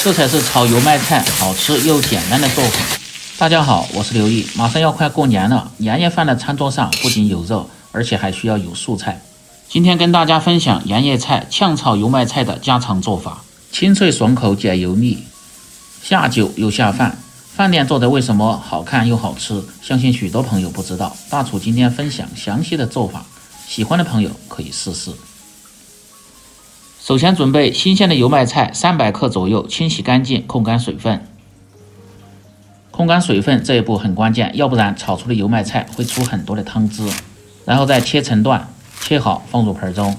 这才是炒油麦菜好吃又简单的做法。大家好，我是刘毅。马上要快过年了，年夜饭的餐桌上不仅有肉，而且还需要有素菜。今天跟大家分享年夜菜炝炒油麦菜的家常做法，清脆爽口解油腻，下酒又下饭。饭店做的为什么好看又好吃？相信许多朋友不知道，大厨今天分享详细的做法，喜欢的朋友可以试试。首先准备新鲜的油麦菜300克左右，清洗干净，控干水分。控干水分这一步很关键，要不然炒出的油麦菜会出很多的汤汁。然后再切成段，切好放入盆中。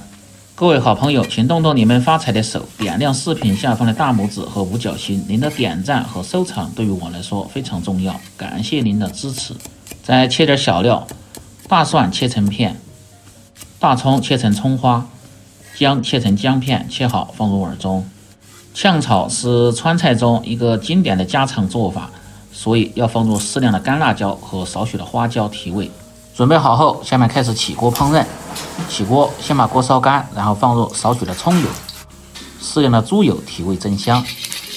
各位好朋友，请动动你们发财的手，点亮视频下方的大拇指和五角星，您的点赞和收藏对于我来说非常重要，感谢您的支持。再切点小料，大蒜切成片，大葱切成葱花，姜切成姜片，切好放入碗中。炝炒是川菜中一个经典的家常做法，所以要放入适量的干辣椒和少许的花椒提味。准备好后，下面开始起锅烹饪。起锅，先把锅烧干，然后放入少许的葱油，适量的猪油提味增香。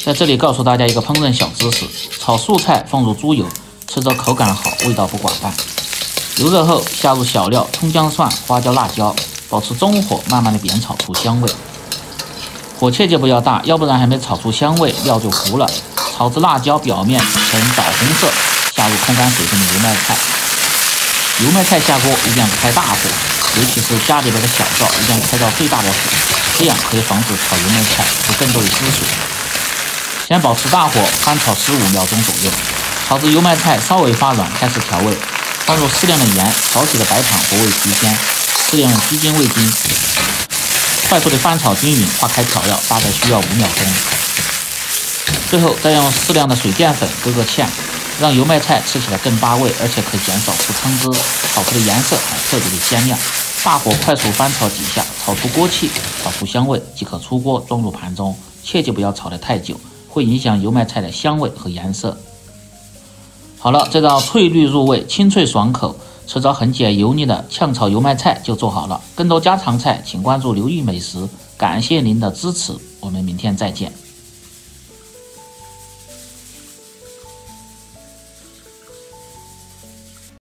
在这里告诉大家一个烹饪小知识：炒素菜放入猪油，吃着口感好，味道不寡淡。油热后下入小料葱姜蒜、花椒辣椒，保持中火，慢慢的煸炒出香味。火切记不要大，要不然还没炒出香味，料就糊了。炒至辣椒表面呈枣红色，下入控干水分的油麦菜。油麦菜下锅一定要开大火，尤其是家里边的小灶一定要开到最大的火，这样可以防止炒油麦菜出更多的汁水。先保持大火翻炒15秒钟左右，炒至油麦菜稍微发软，开始调味，放入适量的盐、少许的白糖和味提鲜，适量的鸡精、味精，快速的翻炒均匀，划开调料，大概需要5秒钟。最后再用适量的水淀粉勾个芡，让油麦菜吃起来更扒味，而且可以减少出汤汁，炒出的颜色还特别的鲜亮。大火快速翻炒几下，炒出锅气，炒出香味，即可出锅装入盘中。切记不要炒得太久，会影响油麦菜的香味和颜色。好了，这道翠绿入味、清脆爽口、吃着很解油腻的炝炒油麦菜就做好了。更多家常菜，请关注刘毅美食。感谢您的支持，我们明天再见。